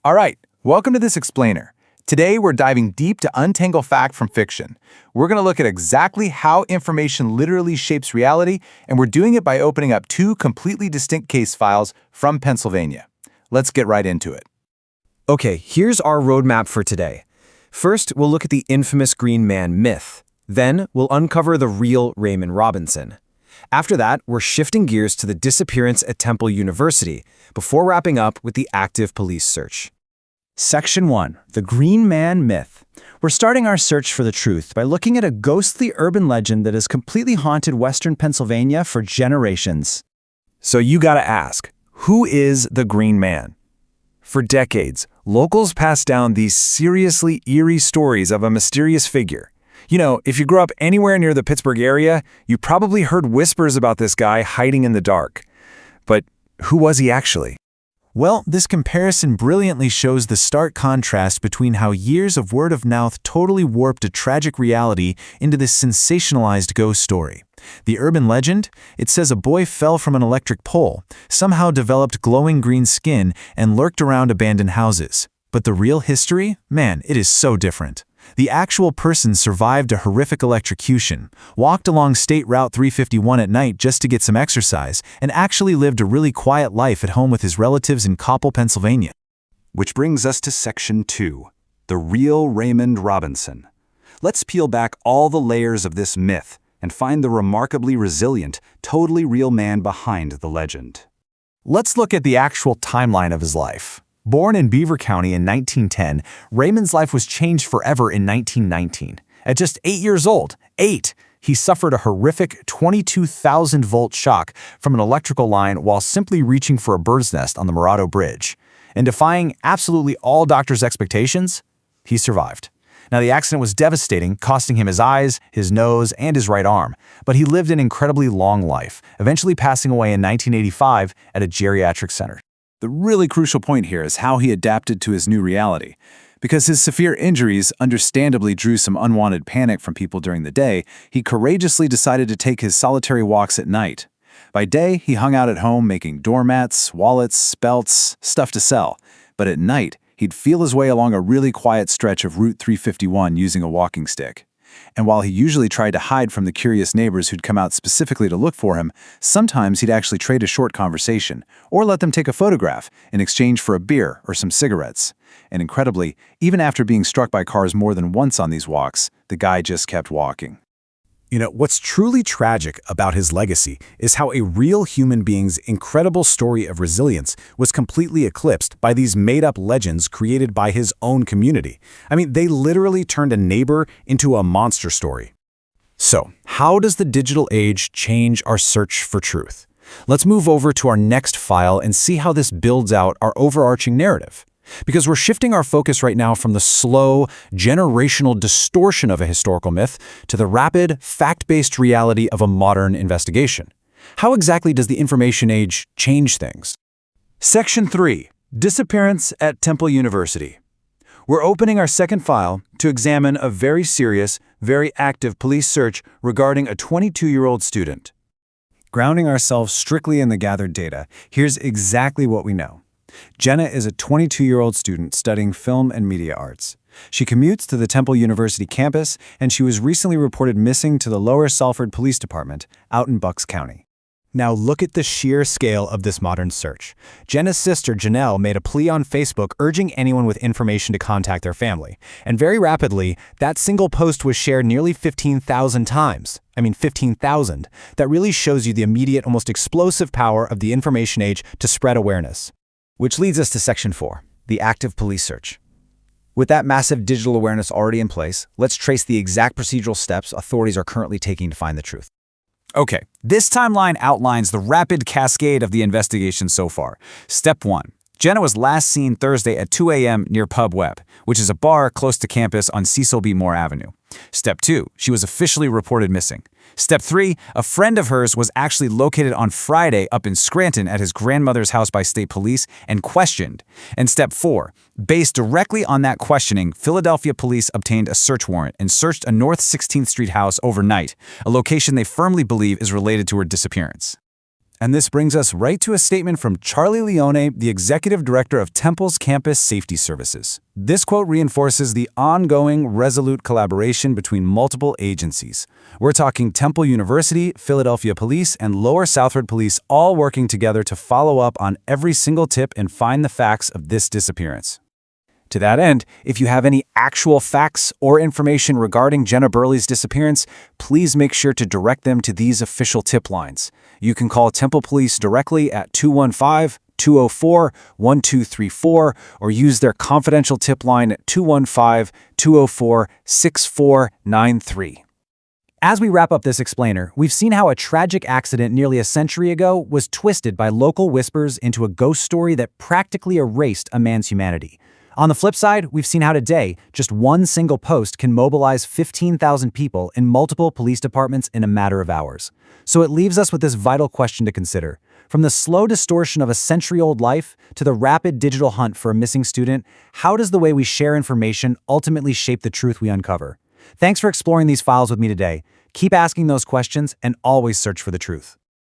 All right, welcome to this explainer. Today we're diving deep to untangle fact from fiction. We're going to look at exactly how information literally shapes reality, and we're doing it by opening up two completely distinct case files from Pennsylvania. Let's get right into it. Okay, here's our roadmap for today. First, we'll look at the infamous Green Man myth. Then, we'll uncover the real Raymond Robinson. After that, we're shifting gears to the disappearance at Temple University, before wrapping up with the active police search. Section 1. The Green Man Myth. We're starting our search for the truth by looking at a ghostly urban legend that has completely haunted western Pennsylvania for generations. So you gotta ask, who is the Green Man? For decades, locals passed down these seriously eerie stories of a mysterious figure. You know, if you grew up anywhere near the Pittsburgh area, you probably heard whispers about this guy hiding in the dark. But who was he actually? Well, this comparison brilliantly shows the stark contrast between how years of word-of-mouth totally warped a tragic reality into this sensationalized ghost story. The urban legend? It says a boy fell from an electric pole, somehow developed glowing green skin, and lurked around abandoned houses. But the real history? Man, it is so different. The actual person survived a horrific electrocution, walked along State Route 351 at night just to get some exercise, and actually lived a really quiet life at home with his relatives in Coppell, Pennsylvania. Which brings us to Section 2, the real Raymond Robinson. Let's peel back all the layers of this myth and find the remarkably resilient, totally real man behind the legend. Let's look at the actual timeline of his life. Born in Beaver County in 1910, Raymond's life was changed forever in 1919. At just 8 years old, he suffered a horrific 22,000-volt shock from an electrical line while simply reaching for a bird's nest on the Morado Bridge. And defying absolutely all doctors' expectations, he survived. Now, the accident was devastating, costing him his eyes, his nose, and his right arm, but he lived an incredibly long life, eventually passing away in 1985 at a geriatric center. The really crucial point here is how he adapted to his new reality. Because his severe injuries understandably drew some unwanted panic from people during the day, he courageously decided to take his solitary walks at night. By day, he hung out at home making doormats, wallets, belts, stuff to sell. But at night, he'd feel his way along a really quiet stretch of Route 351 using a walking stick. And while he usually tried to hide from the curious neighbors who'd come out specifically to look for him, sometimes he'd actually trade a short conversation or let them take a photograph in exchange for a beer or some cigarettes. And incredibly, even after being struck by cars more than once on these walks, the guy just kept walking. You know, what's truly tragic about his legacy is how a real human being's incredible story of resilience was completely eclipsed by these made-up legends created by his own community. I mean, they literally turned a neighbor into a monster story. So, how does the digital age change our search for truth? Let's move over to our next file and see how this builds out our overarching narrative. Because we're shifting our focus right now from the slow, generational distortion of a historical myth to the rapid, fact-based reality of a modern investigation. How exactly does the information age change things? Section 3. Disappearance at Temple University. We're opening our second file to examine a very serious, very active police search regarding a 22-year-old student. Grounding ourselves strictly in the gathered data, here's exactly what we know. Jenna is a 22-year-old student studying film and media arts. She commutes to the Temple University campus, and she was recently reported missing to the Lower Salford Police Department out in Bucks County. Now look at the sheer scale of this modern search. Jenna's sister, Janelle, made a plea on Facebook urging anyone with information to contact their family. And very rapidly, that single post was shared nearly 15,000 times. 15,000. That really shows you the immediate, almost explosive power of the information age to spread awareness. Which leads us to Section 4, the active police search. With that massive digital awareness already in place, let's trace the exact procedural steps authorities are currently taking to find the truth. Okay, this timeline outlines the rapid cascade of the investigation so far. Step 1. Jenna was last seen Thursday at 2 a.m. near Pub Web, which is a bar close to campus on Cecil B. Moore Avenue. Step 2. She was officially reported missing. Step 3. A friend of hers was actually located on Friday up in Scranton at his grandmother's house by state police and questioned. And Step 4. Based directly on that questioning, Philadelphia police obtained a search warrant and searched a North 16th Street house overnight, a location they firmly believe is related to her disappearance. And this brings us right to a statement from Charlie Leone, the Executive Director of Temple's Campus Safety Services. This quote reinforces the ongoing, resolute collaboration between multiple agencies. We're talking Temple University, Philadelphia Police, and Lower Southward Police all working together to follow up on every single tip and find the facts of this disappearance. To that end, if you have any actual facts or information regarding Jenna Burley's disappearance, please make sure to direct them to these official tip lines. You can call Temple Police directly at 215-204-1234 or use their confidential tip line at 215-204-6493. As we wrap up this explainer, we've seen how a tragic accident nearly a century ago was twisted by local whispers into a ghost story that practically erased a man's humanity. On the flip side, we've seen how today, just one single post can mobilize 15,000 people in multiple police departments in a matter of hours. So it leaves us with this vital question to consider. From the slow distortion of a century-old life to the rapid digital hunt for a missing student, how does the way we share information ultimately shape the truth we uncover? Thanks for exploring these files with me today. Keep asking those questions and always search for the truth.